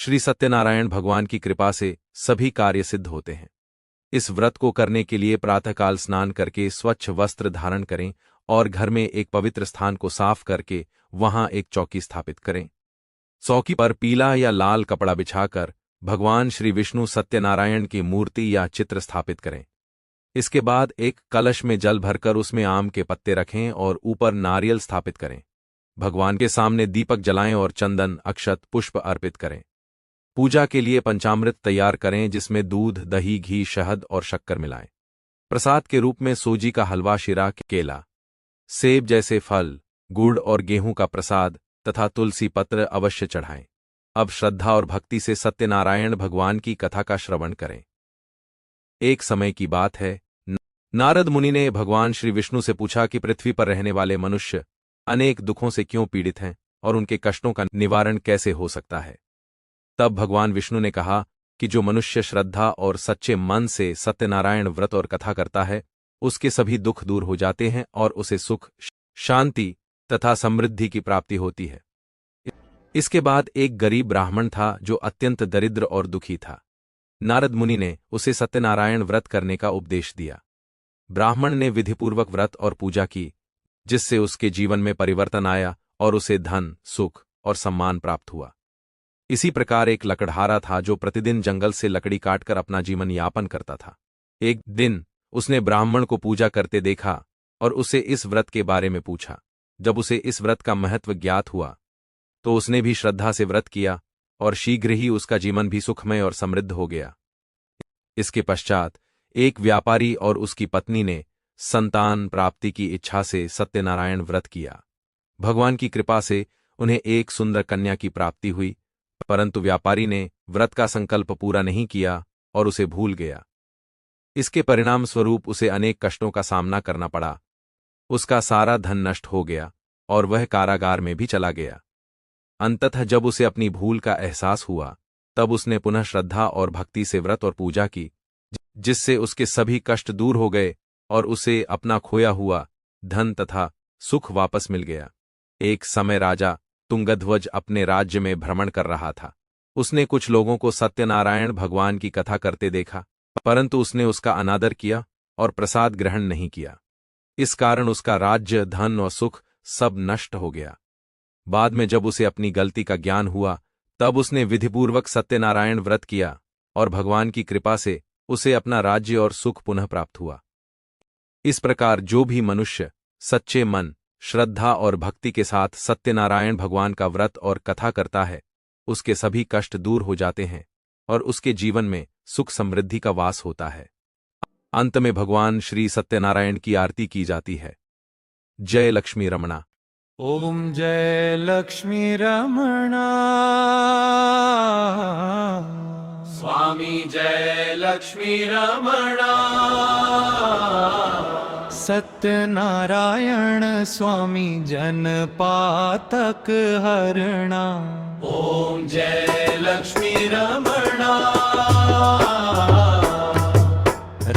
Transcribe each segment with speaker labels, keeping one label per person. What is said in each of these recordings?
Speaker 1: श्री सत्यनारायण भगवान की कृपा से सभी कार्य सिद्ध होते हैं। इस व्रत को करने के लिए प्रातःकाल स्नान करके स्वच्छ वस्त्र धारण करें और घर में एक पवित्र स्थान को साफ करके वहां एक चौकी स्थापित करें। चौकी पर पीला या लाल कपड़ा बिछाकर भगवान श्री विष्णु सत्यनारायण की मूर्ति या चित्र स्थापित करें। इसके बाद एक कलश में जल भरकर उसमें आम के पत्ते रखें और ऊपर नारियल स्थापित करें। भगवान के सामने दीपक जलाएं और चंदन, अक्षत, पुष्प अर्पित करें। पूजा के लिए पंचामृत तैयार करें जिसमें दूध, दही, घी, शहद और शक्कर मिलाएं। प्रसाद के रूप में सूजी का हलवा, शीरा, केला, सेब जैसे फल, गुड़ और गेहूं का प्रसाद तथा तुलसी पत्र अवश्य चढ़ाएं। अब श्रद्धा और भक्ति से सत्यनारायण भगवान की कथा का श्रवण करें। एक समय की बात है, नारद मुनि ने भगवान श्री विष्णु से पूछा कि पृथ्वी पर रहने वाले मनुष्य अनेक दुखों से क्यों पीड़ित हैं और उनके कष्टों का निवारण कैसे हो सकता है। तब भगवान विष्णु ने कहा कि जो मनुष्य श्रद्धा और सच्चे मन से सत्यनारायण व्रत और कथा करता है, उसके सभी दुख दूर हो जाते हैं और उसे सुख, शांति तथा समृद्धि की प्राप्ति होती है। इसके बाद एक गरीब ब्राह्मण था जो अत्यंत दरिद्र और दुखी था। नारद मुनि ने उसे सत्यनारायण व्रत करने का उपदेश दिया। ब्राह्मण ने विधिपूर्वक व्रत और पूजा की, जिससे उसके जीवन में परिवर्तन आया और उसे धन, सुख और सम्मान प्राप्त हुआ। इसी प्रकार एक लकड़हारा था जो प्रतिदिन जंगल से लकड़ी काटकर अपना जीवन यापन करता था। एक दिन उसने ब्राह्मण को पूजा करते देखा और उसे इस व्रत के बारे में पूछा। जब उसे इस व्रत का महत्व ज्ञात हुआ तो उसने भी श्रद्धा से व्रत किया और शीघ्र ही उसका जीवन भी सुखमय और समृद्ध हो गया। इसके पश्चात एक व्यापारी और उसकी पत्नी ने संतान प्राप्ति की इच्छा से सत्यनारायण व्रत किया। भगवान की कृपा से उन्हें एक सुंदर कन्या की प्राप्ति हुई, परंतु व्यापारी ने व्रत का संकल्प पूरा नहीं किया और उसे भूल गया। इसके परिणाम स्वरूप उसे अनेक कष्टों का सामना करना पड़ा। उसका सारा धन नष्ट हो गया और वह कारागार में भी चला गया। अंततः जब उसे अपनी भूल का एहसास हुआ, तब उसने पुनः श्रद्धा और भक्ति से व्रत और पूजा की, जिससे उसके सभी कष्ट दूर हो गए और उसे अपना खोया हुआ धन तथा सुख वापस मिल गया। एक समय राजा तुंगध्वज अपने राज्य में भ्रमण कर रहा था। उसने कुछ लोगों को सत्यनारायण भगवान की कथा करते देखा, परंतु उसने उसका अनादर किया और प्रसाद ग्रहण नहीं किया। इस कारण उसका राज्य, धन और सुख सब नष्ट हो गया। बाद में जब उसे अपनी गलती का ज्ञान हुआ, तब उसने विधिपूर्वक सत्यनारायण व्रत किया और भगवान की कृपा से उसे अपना राज्य और सुख पुनः प्राप्त हुआ। इस प्रकार जो भी मनुष्य सच्चे मन, श्रद्धा और भक्ति के साथ सत्यनारायण भगवान का व्रत और कथा करता है, उसके सभी कष्ट दूर हो जाते हैं और उसके जीवन में सुख समृद्धि का वास होता है। अंत में भगवान श्री सत्यनारायण की आरती की जाती है। जय लक्ष्मी रमणा।
Speaker 2: ओम जय लक्ष्मी रमणा। स्वामी जय लक्ष्मी रमणा। सत्यनारायण स्वामी जन पातक हरणा। ओम जय लक्ष्मी रमणा।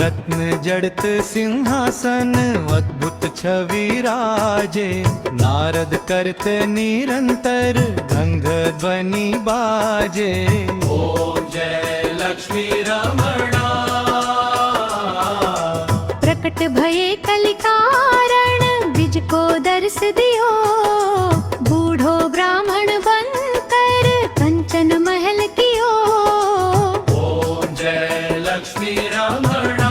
Speaker 2: रत्न जड़त सिंहासन अद्भुत छवि राजे। नारद करत निरंतर घंघ ध्वनि बाजे। ओम जय लक्ष्मी रमणा।
Speaker 3: प्रकट भये कलिकारण बिज को दर्श दियो। बूढ़ो ब्राह्मण बनकर कंचन महल कियो।
Speaker 2: ओम जय लक्ष्मी रमणा।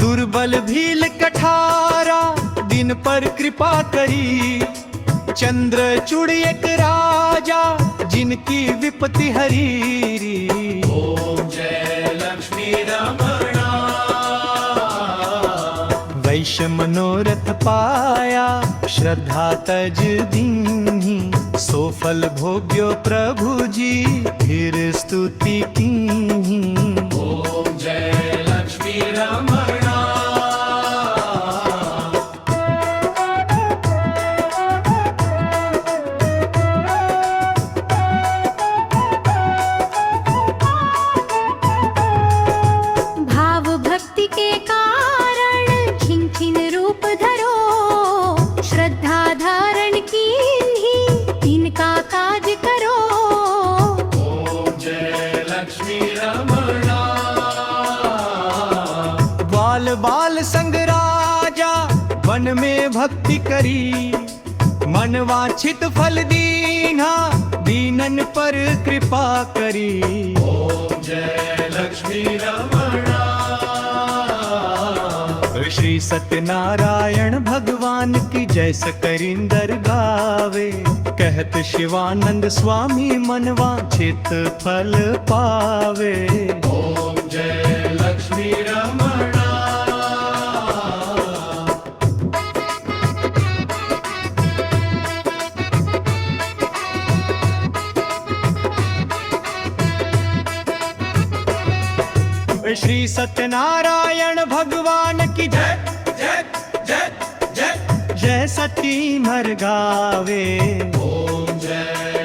Speaker 2: दुर्बल भील कठारा दिन पर कृपा करी। चंद्रचूड़ एक राजा जिनकी विपत्ति हरी। ओम जय लक्ष्मी रमणा। वैश्य मनोरथ पाया श्रद्धा तज दीन्ही। सो फल भोग्यो प्रभु जी फिर स्तुति कीन्ही। ओम जय लक्ष्मी रमणा।
Speaker 3: भाव भक्ति के कारण खिन खिन रूप धरो। श्रद्धा धारण की इनका काज करो।
Speaker 2: भक्ति करी मन वांछित फल दीना दीनन पर कृपा करी। ओम जय लक्ष्मी रमणा। श्री सत्यनारायण भगवान की जय सकरिंदर गावे कहत शिवानंद स्वामी मन वांछित फल पावे। ओम जय लक्ष्मी रमणा। श्री सत्यनारायण भगवान की जय जय जय जय जय सती नर गावे। ओम जय